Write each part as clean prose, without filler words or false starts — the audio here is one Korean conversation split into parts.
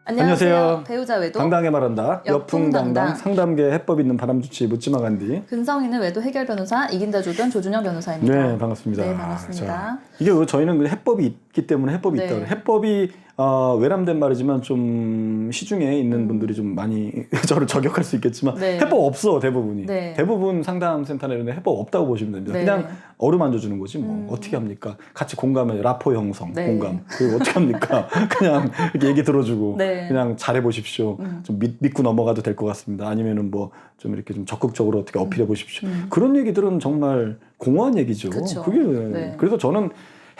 안녕하세요. 배우자 외도 당당하게 말한다. 여풍당당. 상담계 해법 있는 바람주치 묻지마 간디. 근성 있는 외도 해결 변호사 이긴다 조변 조준영 변호사입니다. 네, 반갑습니다. 네, 반갑습니다. 자, 이게 저희는 해법이 있기 때문에 해법이 네. 있다. 해법이 외람된 말이지만 좀 시중에 있는 분들이 좀 많이 저를 저격할 수 있겠지만 네. 해법 없어 대부분이. 네. 대부분 상담센터나 이런 데 해법 없다고 보시면 됩니다. 네. 그냥 어루만져 주는 거지 뭐. 어떻게 합니까? 같이 공감해. 라포 형성, 네. 공감. 그리고 어떻게 합니까? 그냥 이렇게 얘기 들어주고 네. 그냥 잘해 보십시오. 좀 믿고 넘어가도 될 것 같습니다. 아니면은 뭐 좀 이렇게 좀 적극적으로 어떻게 어필해 보십시오. 그런 얘기들은 정말 공허한 얘기죠. 그쵸. 그게 네. 그래서 저는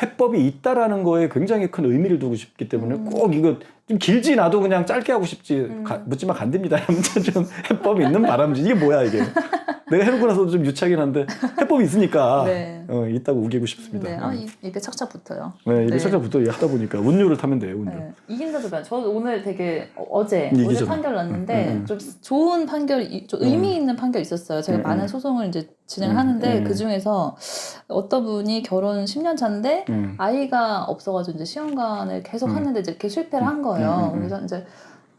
해법이 있다라는 거에 굉장히 큰 의미를 두고 싶기 때문에 꼭 이거 좀 길지 나도 그냥 짧게 하고 싶지 묻지마 간듭니다. 아무튼 좀 해법이 있는 바람지 이게 뭐야 이게. 내가 해놓고 나서 좀 유치하긴 한데 해법이 있으니까 네. 있다고 우기고 싶습니다. 네. 입에 착착 붙어요. 네, 입에 네. 착착 붙어 하다 보니까 운율을 타면 돼요. 운율. 네. 이긴다 조변. 저 오늘 되게 어제 이기죠. 판결 났는데 좀 좋은 판결, 좀 의미 있는 판결 있었어요. 제가 많은 소송을 이제 진행하는데 그 중에서 어떤 분이 결혼 10년 차인데 아이가 없어가지고 이제 시험관을 계속 하는데 이제 이렇게 실패를 한 거예요. 그래서 이제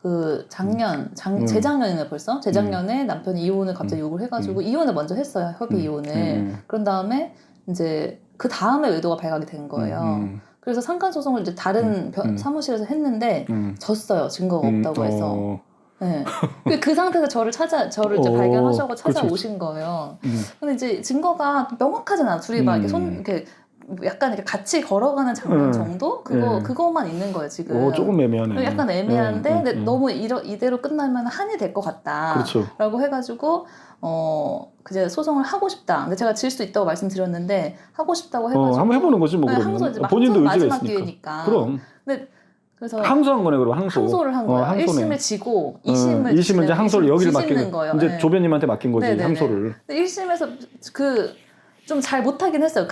그 재작년이네 벌써 재작년에 남편이 이혼을 갑자기 요구를 해가지고 이혼을 먼저 했어요. 협의 이혼을. 그런 다음에 이제 그 다음에 외도가 발각이 된 거예요. 그래서 상간 소송을 이제 다른 사무실에서 했는데 졌어요. 증거가 없다고 해서. 네. 그 상태에서 저를 이제 발견하셔서 찾아오신 거예요. 근데 이제 증거가 명확하잖아. 둘이 막 이렇게 이렇게 약간 이렇게 같이 걸어가는 장면 정도? 그거만 있는 거예요, 지금. 조금 애매하네. 약간 애매한데, 근데 너무 이대로 끝나면 한이 될 것 같다. 그렇죠. 라고 해가지고, 그제 소송을 하고 싶다. 근데 제가 질 수 있다고 말씀드렸는데, 하고 싶다고 해가지고. 한번 해보는 거지, 뭐. 네, 그러면. 항소 이제 본인도 의지가 마지막 있으니까. 기회니까. 그럼. 근데 그래서 항소한 거네, 그럼 항소. 항소를 한 거예요. 항소네. 1심을 지고 2심을 이제 항소를 여기를 맡기는 거예요. 이제 네. 조변님한테 맡긴 거지, 네네네. 항소를. 1심에서 좀 잘 못하긴 했어요.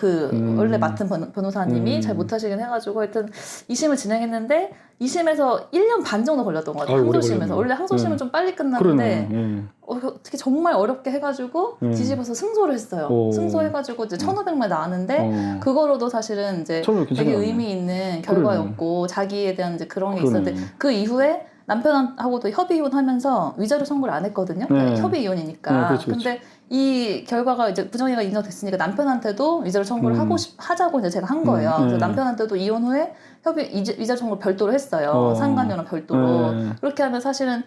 원래 맡은 변호사님이 잘 못하시긴 해가지고 하여튼 2심을 진행했는데 2심에서 1년 반 정도 걸렸던 것 같아요. 항소심에서. 원래 항소심은 좀 빨리 끝났는데 어떻게 정말 어렵게 해가지고 뒤집어서 승소를 했어요. 승소해가지고 이제 1,500만 나왔는데 그거로도 사실은 이제 되게 의미 있는 결과였고 자기에 대한 이제 그런 게 있었는데 그 이후에 남편하고도 협의 이혼하면서 위자료 청구를 안 했거든요. 협의 이혼이니까. 그렇죠. 근데 이 결과가 이제 부정행위가 인정됐으니까 남편한테도 위자료 청구를 하자고 이제 제가 한 거예요. 그래서 남편한테도 이혼 후에 위자료 청구를 별도로 했어요. 상간녀랑 별도로. 그렇게 하면 사실은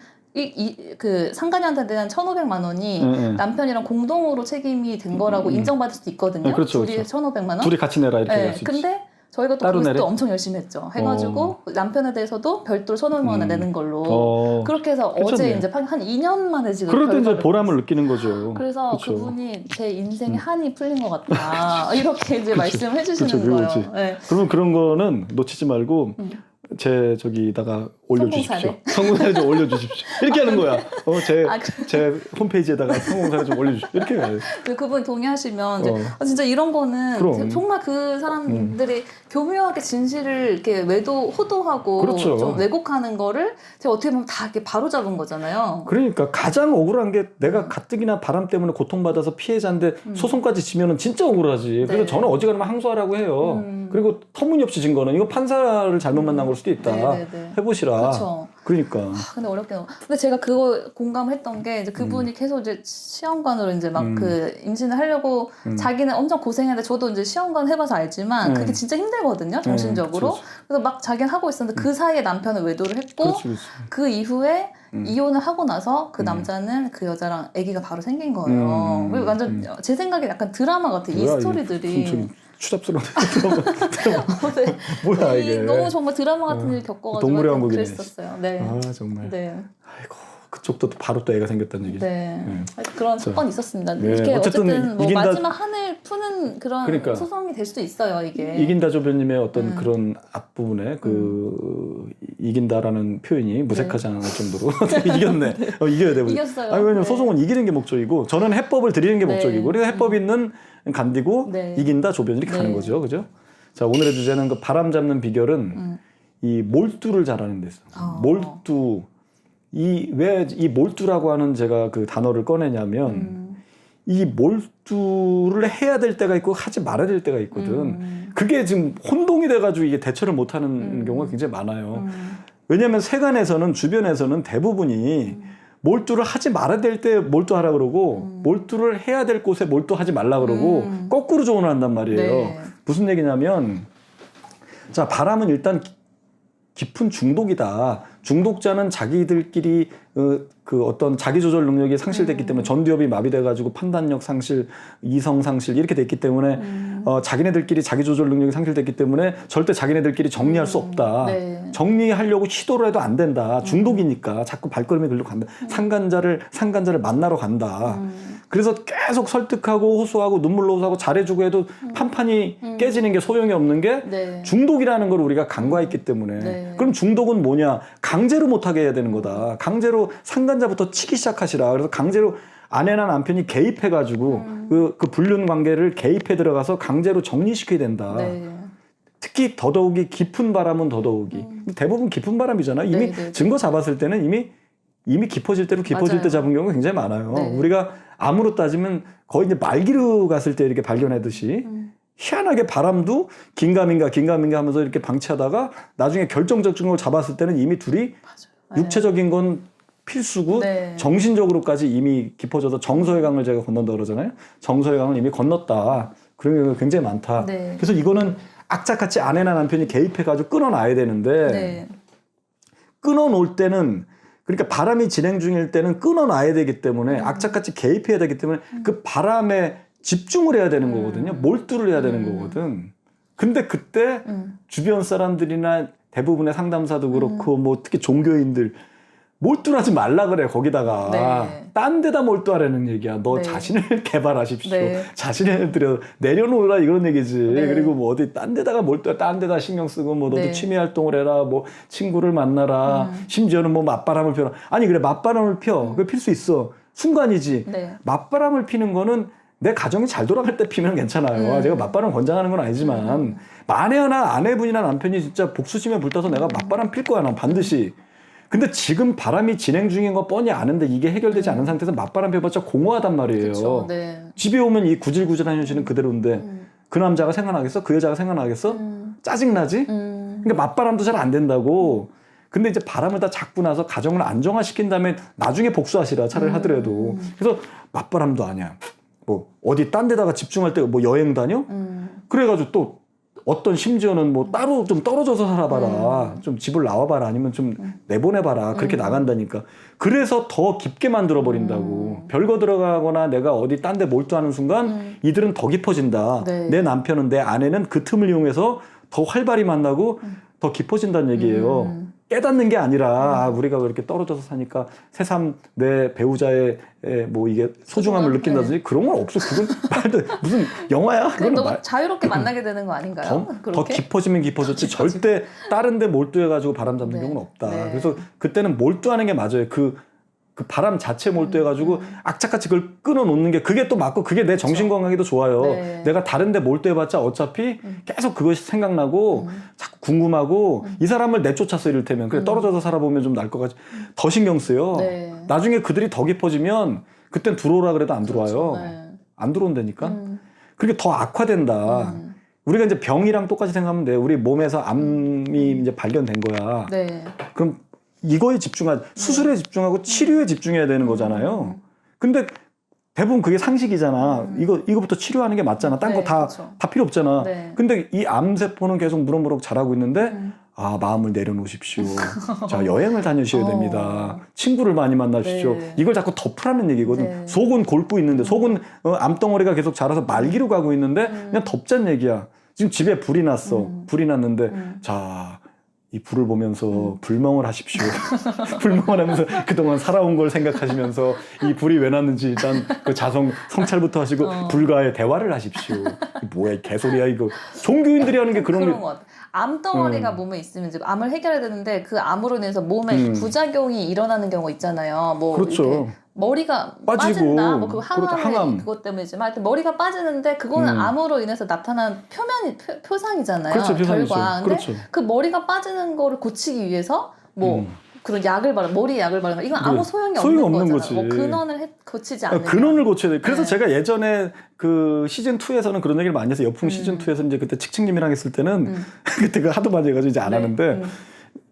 그 상간녀한테 대한 1,500만 원이 남편이랑 공동으로 책임이 된 거라고 인정받을 수도 있거든요. 그렇죠, 둘이 그렇죠. 1,500만 원. 둘이 같이 내라 이렇게 할 수 있지. 근데 저희가 또 그것도 엄청 열심히 했죠. 해가지고 남편에 대해서도 별도로 1,500만 원을 내는 걸로 그렇게 해서 괜찮네. 어제 이제 한 2년 만에 지금 그럴 때 이제 보람을 느끼는 거죠. 그래서 그쵸. 그분이 제 인생에 한이 풀린 것 같다 이렇게 이제 말씀해 주시는 그렇죠. 거예요. 네. 그러면 그런 거는 놓치지 말고 제 저기다가 올려주십시오. 성공사례 좀 올려주십시오. 이렇게 하는 거야. 제 홈페이지에다가 성공사례 좀 올려주십시오. 이렇게 해야 돼. 그분 동의하시면 이제 진짜 이런 거는 그럼. 정말 그 사람들이 교묘하게 진실을 이렇게 호도하고 그렇죠. 좀 왜곡하는 거를 제가 어떻게 보면 다 이렇게 바로잡은 거잖아요. 그러니까 가장 억울한 게 내가 가뜩이나 바람 때문에 고통받아서 피해자인데 소송까지 지면은 진짜 억울하지. 그래서 저는 어지간하면 항소하라고 해요. 그리고 터무니없이 진 거는 이거 판사를 잘못 만난 걸 수도 있다. 해보시라. 그렇죠. 그러니까. 근데 어렵게. 근데 제가 그거 공감했던 게 이제 그분이 계속 이제 시험관으로 이제 막 임신을 하려고 자기는 엄청 고생했는데 저도 이제 시험관 해봐서 알지만 그게 진짜 힘들거든요. 정신적으로. 그래서 막 자기는 하고 있었는데 그 사이에 남편은 외도를 했고 그 이후에 이혼을 하고 나서 그 남자는 그 여자랑 아기가 바로 생긴 거예요. 그리고 완전 제 생각에 약간 드라마 같아요. 이 스토리들이. 추잡스러운 뭐야 이게. 너무 정말 드라마 같은 일 겪어가지고 동물의 왕국이네. 그랬었어요. 네. 정말. 네. 아이고 그쪽도 바로 또 애가 생겼다는 얘기죠. 네. 그런 사건이 있었습니다. 네. 이렇게 어쨌든 뭐 이긴다, 마지막 한을 푸는 그런 소송이 될 수도 있어요. 이게. 이긴다 조변님의 어떤 그런 앞부분에 이긴다라는 표현이 무색하지 않을 정도로 이겼네. 이겨야 되고. 이겼어요. 왜냐면 소송은 이기는 게 목적이고 저는 해법을 드리는 게 목적이고 그래서 해법 있는 간디고 이긴다 조변 이렇게 가는 거죠, 그죠? 자 오늘의 주제는 그 바람 잡는 비결은 이 몰두를 잘하는 데서 몰두. 왜 이 몰두라고 하는 제가 그 단어를 꺼내냐면 이 몰두를 해야 될 때가 있고 하지 말아야 될 때가 있거든. 그게 지금 혼동이 돼가지고 이게 대처를 못하는 경우가 굉장히 많아요. 왜냐하면 세간에서는 주변에서는 대부분이 몰두를 하지 말아야 될 때 몰두하라 그러고 몰두를 해야 될 곳에 몰두하지 말라 그러고 거꾸로 조언을 한단 말이에요. 네. 무슨 얘기냐면 자, 바람은 일단 깊은 중독이다. 중독자는 자기들끼리 그 어떤 자기 조절 능력이 상실됐기 때문에 전두엽이 마비돼가지고 판단력 상실, 이성 상실 이렇게 됐기 때문에 자기네들끼리 자기 조절 능력이 상실됐기 때문에 절대 자기네들끼리 정리할 수 없다. 네. 정리하려고 시도를 해도 안 된다. 중독이니까 자꾸 발걸음이 글로 간다. 상간자를 만나러 간다. 그래서 계속 설득하고 호소하고 눈물로 호소하고 잘해주고 해도 판판이 깨지는 게 소용이 없는 게 네. 중독이라는 걸 우리가 간과했기 때문에 네. 그럼 중독은 뭐냐? 강제로 못하게 해야 되는 거다. 강제로 상간자부터 치기 시작하시라. 그래서 강제로 아내나 남편이 개입해가지고 그 불륜 관계를 개입해 들어가서 강제로 정리시켜야 된다. 네. 특히 더더욱이 깊은 바람은 더더욱이 대부분 깊은 바람이잖아요. 이미 네. 증거 잡았을 때는 이미 깊어질 대로 깊어질 맞아요. 때 잡은 경우가 굉장히 많아요. 네. 우리가 암으로 따지면 거의 이제 말기로 갔을 때 이렇게 발견하듯이 희한하게 바람도 긴가민가 하면서 이렇게 방치하다가 나중에 결정적 증거를 잡았을 때는 이미 둘이 맞아요. 육체적인 건 필수고 네. 정신적으로까지 이미 깊어져서 정서의 강을 제가 건넌다 그러잖아요. 정서의 강을 이미 건넜다. 그런 경우가 굉장히 많다. 네. 그래서 이거는 악착같이 아내나 남편이 개입해가지고 끊어놔야 되는데 네. 끊어놓을 때는 그러니까 바람이 진행 중일 때는 끊어놔야 되기 때문에 악착같이 개입해야 되기 때문에 그 바람에 집중을 해야 되는 거거든요. 몰두를 해야 되는 거거든. 근데 그때 주변 사람들이나 대부분의 상담사도 그렇고 뭐 특히 종교인들 몰두하지 말라 그래. 거기다가 네. 딴 데다 몰두하라는 얘기야. 너 네. 자신을 개발하십시오. 네. 자신을 내려놓으라 이런 얘기지. 네. 그리고 뭐 어디 딴 데다가 딴 데다 신경 쓰고 뭐 너도 네. 취미 활동을 해라. 뭐 친구를 만나라. 심지어는 뭐 맞바람을 펴라. 아니 그래 맞바람을 펴. 그거 필 수 있어. 순간이지. 네. 맞바람을 피는 거는 내 가정이 잘 돌아갈 때 피면 괜찮아요. 제가 맞바람 권장하는 건 아니지만 만에 하나 아내분이나 남편이 진짜 복수심에 불타서 내가 맞바람 필 거야. 난 반드시. 근데 지금 바람이 진행 중인 거 뻔히 아는데 이게 해결되지 않은 상태에서 맞바람 펴봤자 공허하단 말이에요. 그쵸, 네. 집에 오면 이 구질구질한 현실은 그대로인데 그 남자가 생각나겠어? 그 여자가 생각나겠어? 짜증나지? 그러니까 맞바람도 잘 안 된다고. 근데 이제 바람을 다 잡고 나서 가정을 안정화시킨 다음에 나중에 복수하시라 차라리 하더라도. 그래서 맞바람도 아니야. 뭐 어디 딴 데다가 집중할 때 뭐 여행 다녀? 그래가지고 또 어떤 심지어는 뭐 따로 좀 떨어져서 살아봐라. 좀 집을 나와봐라. 아니면 좀 내보내봐라. 그렇게 나간다니까. 그래서 더 깊게 만들어버린다고. 별거 들어가거나 내가 어디 딴 데 몰두하는 순간 이들은 더 깊어진다. 네. 내 남편은 내 아내는 그 틈을 이용해서 더 활발히 만나고 더 깊어진다는 얘기예요. 깨닫는 게 아니라 우리가 그렇게 떨어져서 사니까 새삼 내 배우자의 뭐 이게 소중함을 느낀다든지 그런 건 없어. 그건 말도 무슨 영화야? 그건 너무 자유롭게 만나게 되는 거 아닌가요? 더 깊어지면 깊어졌지 절대 다른 데 몰두해가지고 바람 잡는 네. 경우는 없다. 네. 그래서 그때는 몰두하는 게 맞아요. 그 바람 자체 몰두해가지고 악착같이 그걸 끊어놓는 게 그게 또 맞고 그게 내 정신건강에도 좋아요. 네. 내가 다른 데 몰두해봤자 어차피 계속 그것이 생각나고 자꾸 궁금하고 이 사람을 내쫓았어 이를테면 그래 떨어져서 살아보면 좀 나을 것 같지. 더 신경 쓰여. 네. 나중에 그들이 더 깊어지면 그땐 들어오라 그래도 안 들어와요. 그렇죠. 네. 안 들어온다니까. 그렇게 더 악화된다. 우리가 이제 병이랑 똑같이 생각하면 돼. 우리 몸에서 암이 이제 발견된 거야. 네. 그럼 이거에 수술에 집중하고 치료에 집중해야 되는 거잖아요. 근데 대부분 그게 상식이잖아. 이거부터 치료하는 게 맞잖아. 딴 거 네, 다 그렇죠. 필요 없잖아. 네. 근데 이 암세포는 계속 무럭무럭 자라고 있는데 아, 마음을 내려놓으십시오. 자, 여행을 다니셔야 됩니다. 친구를 많이 만나십시오. 네. 이걸 자꾸 덮으라는 얘기거든. 네. 속은 골고 있는데 속은 암덩어리가 계속 자라서 말기로 가고 있는데 그냥 덮자는 얘기야. 지금 집에 불이 났어. 불이 났는데 자, 이 불을 보면서 불멍을 하십시오. 불멍을 하면서 그동안 살아온 걸 생각하시면서 이 불이 왜 났는지 일단 그 성찰부터 하시고 불과의 대화를 하십시오. 뭐야 이 개소리야 이거. 종교인들이 하는 게 그런 것 같아. 암덩어리가 몸에 있으면 이제 암을 해결해야 되는데 그 암으로 인해서 몸에 부작용이 일어나는 경우가 있잖아요. 뭐 그렇죠. 이렇게 머리가 빠지고, 빠진다. 뭐 그 그렇죠. 항암 항암. 그것 때문이지만 하여튼 머리가 빠지는데 그거는 암으로 인해서 나타난 표상이잖아요. 그렇죠, 표상이죠. 결과. 근데 그렇죠. 그 머리가 빠지는 거를 고치기 위해서 뭐 그런 약을 머리에 약을 바르는 거 이건 아무 소용이 없는 거잖아요. 거지. 뭐 근원을 고치지 않는. 근원을 고쳐야 돼. 그래서 네. 제가 예전에 그 시즌 2에서는 그런 얘기를 많이 해서 여풍 시즌 2에서 이제 그때 칙칙님이랑 했을 때는 그때 그 하도 많이 해가지고 이제 안 네. 하는데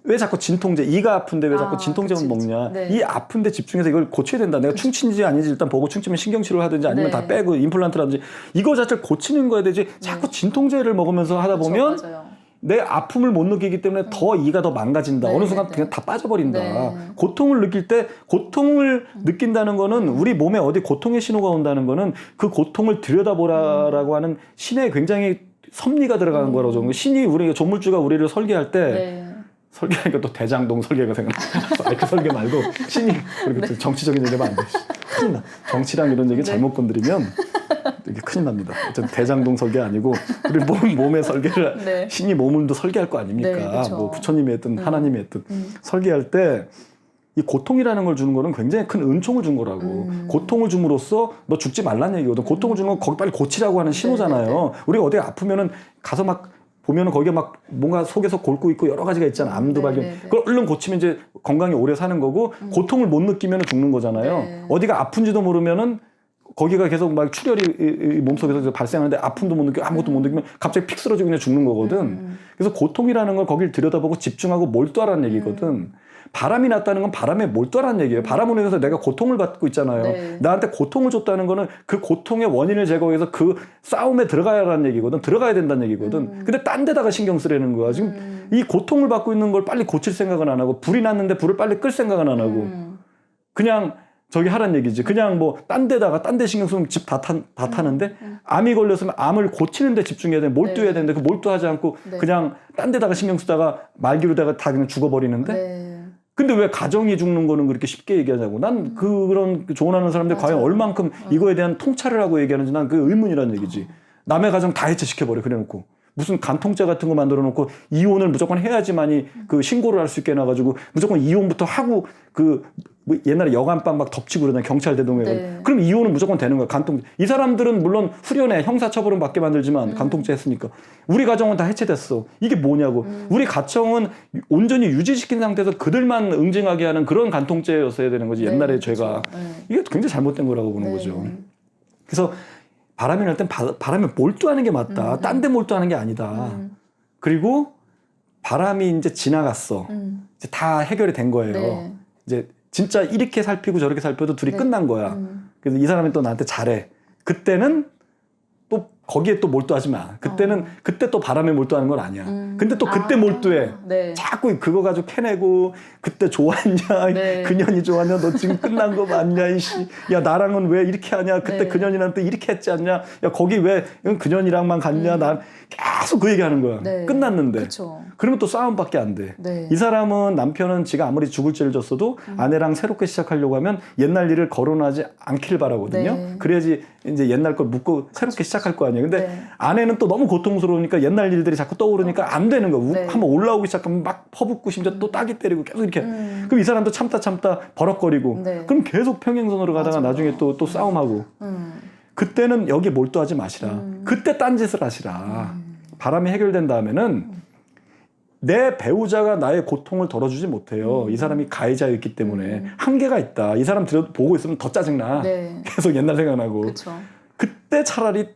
왜 자꾸 진통제, 이가 아픈데 왜 자꾸 진통제만 그치. 먹냐. 네. 이 아픈데 집중해서 이걸 고쳐야 된다. 내가 충치인지 아닌지 일단 보고 충치면 신경치료를 하든지 아니면 다 빼고 임플란트라든지 이거 자체를 고치는 거야 되지. 자꾸 진통제를 먹으면서 하다 보면 내 아픔을 못 느끼기 때문에 더 이가 더 망가진다. 어느 순간 그냥 다 빠져버린다. 고통을 느낄 때 고통을 느낀다는 거는 우리 몸에 어디 고통의 신호가 온다는 거는 그 고통을 들여다보라라고 하는 신의 굉장히 섭리가 들어가는 거라고 저는 신이 우리 조물주가 우리를 설계할 때 설계하니까 또 대장동 설계가 생각나. 그 설계 말고 신이 그렇게 정치적인 얘기하면 안 돼. 큰일 나. 정치랑 이런 얘기 잘못 건드리면 이게 큰일 납니다. 어쨌든 대장동 설계 아니고 우리 몸의 설계를 신이 몸을 설계할 거 아닙니까? 뭐 부처님이 했든 하나님이 했든 설계할 때 이 고통이라는 걸 주는 거는 굉장히 큰 은총을 준 거라고. 고통을 줌으로써 너 죽지 말라는 얘기거든. 고통을 주는 건 거기 빨리 고치라고 하는 신호잖아요. 우리가 어디 아프면은 가서 막 보면은 거기에 막 뭔가 속에서 골고 있고 여러 가지가 있잖아. 암도 발견. 그걸 얼른 고치면 이제 건강히 오래 사는 거고 고통을 못 느끼면 죽는 거잖아요. 어디가 아픈지도 모르면은 거기가 계속 막 출혈이 몸속에서 발생하는데 아픔도 못 느끼고 아무것도 못 느끼면 갑자기 픽 쓰러지고 그냥 죽는 거거든. 그래서 고통이라는 걸 거길 들여다보고 집중하고 몰두하라는 얘기거든. 바람이 났다는 건 바람에 몰두하라는 얘기예요. 바람으로 인해서 내가 고통을 받고 있잖아요. 나한테 고통을 줬다는 거는 그 고통의 원인을 제거해서 그 싸움에 들어가야라는 얘기거든. 들어가야 된다는 얘기거든. 근데 딴 데다가 신경 쓰라는 거야. 지금 이 고통을 받고 있는 걸 빨리 고칠 생각은 안 하고 불이 났는데 불을 빨리 끌 생각은 안 하고 그냥 저기 하란 얘기지. 그냥 뭐 딴 데다가 딴 데 신경 쓰면 집 다 타는데 암이 걸렸으면 암을 고치는 데 집중해야 돼. 몰두해야 되는데 그 몰두하지 않고 그냥 딴 데다가 신경 쓰다가 말기로다가 다 그냥 죽어버리는데 근데 왜 가정이 죽는 거는 그렇게 쉽게 얘기하냐고. 난 그런 조언하는 사람들 과연 얼만큼 이거에 대한 통찰을 하고 얘기하는지 난 그 의문이라는 얘기지. 남의 가정 다 해체시켜버려 그래놓고. 무슨 간통죄 같은 거 만들어 놓고 이혼을 무조건 해야지만이 그 신고를 할 수 있게 해놔가지고 무조건 이혼부터 하고 그 뭐 옛날에 여간빵 막 덮치고 그러잖아. 경찰 대동해. 그럼 이혼은 무조건 되는 거야. 간통죄. 이 사람들은 물론 후련해. 형사처벌은 받게 만들지만 간통죄 했으니까. 우리 가정은 다 해체됐어. 이게 뭐냐고. 우리 가정은 온전히 유지시킨 상태에서 그들만 응징하게 하는 그런 간통죄였어야 되는 거지. 옛날에 죄가. 이게 굉장히 잘못된 거라고 보는 거죠. 그래서 바람이 날 땐 바람에 몰두하는 게 맞다. 딴 데 몰두하는 게 아니다. 그리고 바람이 이제 지나갔어. 이제 다 해결이 된 거예요. 이제 진짜 이렇게 살피고 저렇게 살펴도 둘이 끝난 거야. 그래서 이 사람이 또 나한테 잘해. 그때는 또 거기에 또 몰두하지 마. 그때는 그때 또 바람에 몰두하는 건 아니야. 근데 또 그때 몰두해. 자꾸 그거 가지고 캐내고 그때 좋았냐? 그년이 좋았냐? 너 지금 끝난 거 맞냐? 이씨. 야 나랑은 왜 이렇게 하냐? 그때 그년이랑 또 이렇게 했지 않냐? 야 거기 왜 그년이랑만 갔냐? 난 계속 그 얘기하는 거야. 끝났는데. 그쵸. 그러면 또 싸움밖에 안 돼. 이 사람은 남편은 지가 아무리 죽을 죄를 졌어도 아내랑 새롭게 시작하려고 하면 옛날 일을 거론하지 않기를 바라거든요. 그래야지 이제 옛날 걸 묻고 새롭게 시작할 거 아니에요. 근데 아내는 또 너무 고통스러우니까 옛날 일들이 자꾸 떠오르니까 안 되는 거야. 한번 올라오기 시작하면 막 퍼붓고 심지어 또 따기 때리고 계속 이렇게. 그럼 이 사람도 참다 버럭거리고. 그럼 계속 평행선으로 가다가 나중에 또 싸움하고. 그때는 여기 몰두하지 마시라. 그때 딴짓을 하시라. 바람이 해결된 다음에는 내 배우자가 나의 고통을 덜어주지 못해요. 이 사람이 가해자였기 때문에 한계가 있다. 이 사람 보고 있으면 더 짜증나. 계속 옛날 생각나고. 그때 차라리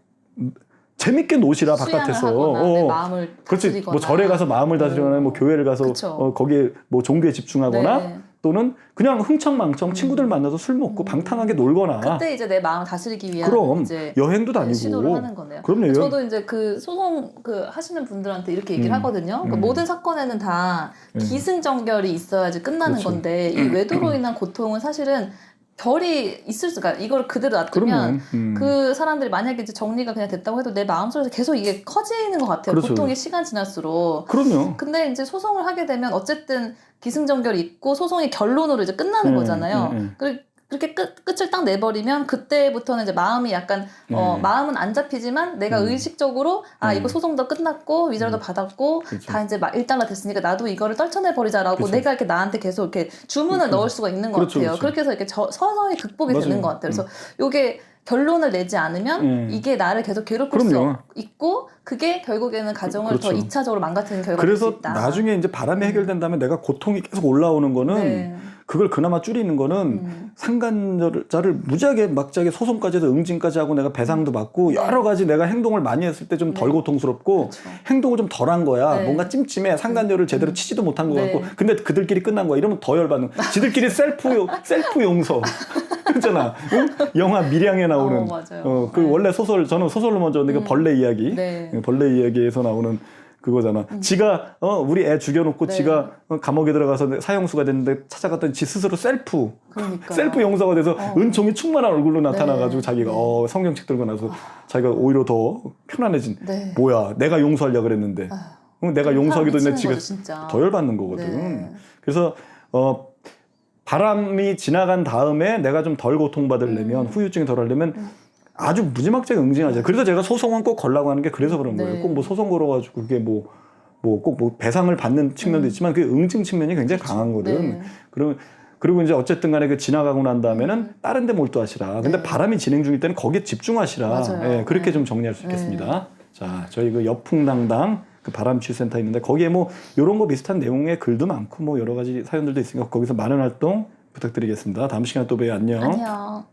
재밌게 노시라 바깥에서. 내 마음을 그렇지. 뭐 절에 가서 마음을 다스리거나 뭐 교회를 가서 거기에 뭐 종교에 집중하거나 또는 그냥 흥청망청 친구들 만나서 술 먹고 방탕하게 놀거나. 그때 이제 내 마음을 다스리기 위한 그럼 이제 여행도 다니고 시도를 하는 거네요. 그럼요. 저도 이제 그 소송 하시는 분들한테 이렇게 얘기를 하거든요. 그러니까 모든 사건에는 다 기승전결이 있어야지 끝나는 건데 이 외도로 인한 고통은 사실은 결이 있을 수가 이걸 그대로 놔두면 그 사람들이 만약에 이제 정리가 그냥 됐다고 해도 내 마음속에서 계속 이게 커지는 것 같아요. 고통이 시간 지날수록. 그럼요. 근데 이제 소송을 하게 되면 어쨌든 기승전결이 있고 소송의 결론으로 이제 끝나는 거잖아요. 그렇게 끝을 딱 내버리면 그때부터는 이제 마음이 약간 마음은 안 잡히지만 내가 의식적으로 이거 소송도 끝났고 위자료도 받았고 다 이제 일단락 됐으니까 나도 이거를 떨쳐내 버리자라고 내가 이렇게 나한테 계속 이렇게 주문을 넣을 수가 있는 것 같아요. 그렇게 해서 이렇게 서서히 극복이 되는 것 같아요. 그래서 요게 결론을 내지 않으면 이게 나를 계속 괴롭힐 수 있고 그게 결국에는 가정을 더 2차적으로 망가뜨리는 결과가 될 수 있다. 그래서 나중에 이제 바람이 해결된다면 내가 고통이 계속 올라오는 거는 그걸 그나마 줄이는 거는 상간자를 무지하게 막자게 소송까지 해서 응징까지 하고 내가 배상도 받고 여러 가지 내가 행동을 많이 했을 때 좀 덜 고통스럽고 그렇죠. 행동을 좀 덜한 거야. 네. 뭔가 찜찜해. 상간녀를 제대로 치지도 못한 것 같고 근데 그들끼리 끝난 거야. 이러면 더 열받는 거야. 지들끼리 셀프 용서. 그렇잖아. 응? 영화 밀양에 나오는 맞아요. 그 원래 저는 소설로 먼저 그 벌레 이야기. 네. 벌레 이야기에서 나오는 그거잖아. 지가 우리 애 죽여놓고 지가 감옥에 들어가서 사형수가 됐는데 찾아갔더니 지 스스로 셀프 용서가 돼서 은총이 충만한 얼굴로 나타나가지고 자기가 성경책 들고 나서 자기가 오히려 더 편안해진. 뭐야, 내가 용서하려고 그랬는데 내가 용서하기도 했는데 지가 더 열받는 거거든. 그래서 바람이 지나간 다음에 내가 좀 덜 고통받으려면 후유증이 덜 하려면 아주 무지막지하게 응징하죠. 그래서 제가 소송은 꼭 걸라고 하는 게 그래서 그런 거예요. 꼭 뭐 소송 걸어가지고 그게 꼭 배상을 받는 측면도 있지만 그 응징 측면이 굉장히 강하거든. 그리고 이제 어쨌든 간에 그 지나가고 난 다음에는 다른 데 몰두하시라. 근데 바람이 진행 중일 때는 거기에 집중하시라. 예, 그렇게 좀 정리할 수 있겠습니다. 자, 저희 그 여풍당당 그 바람치유센터 있는데 거기에 뭐 요런 거 비슷한 내용의 글도 많고 뭐 여러 가지 사연들도 있으니까 거기서 많은 활동 부탁드리겠습니다. 다음 시간에 또 봬요. 안녕. 안녕.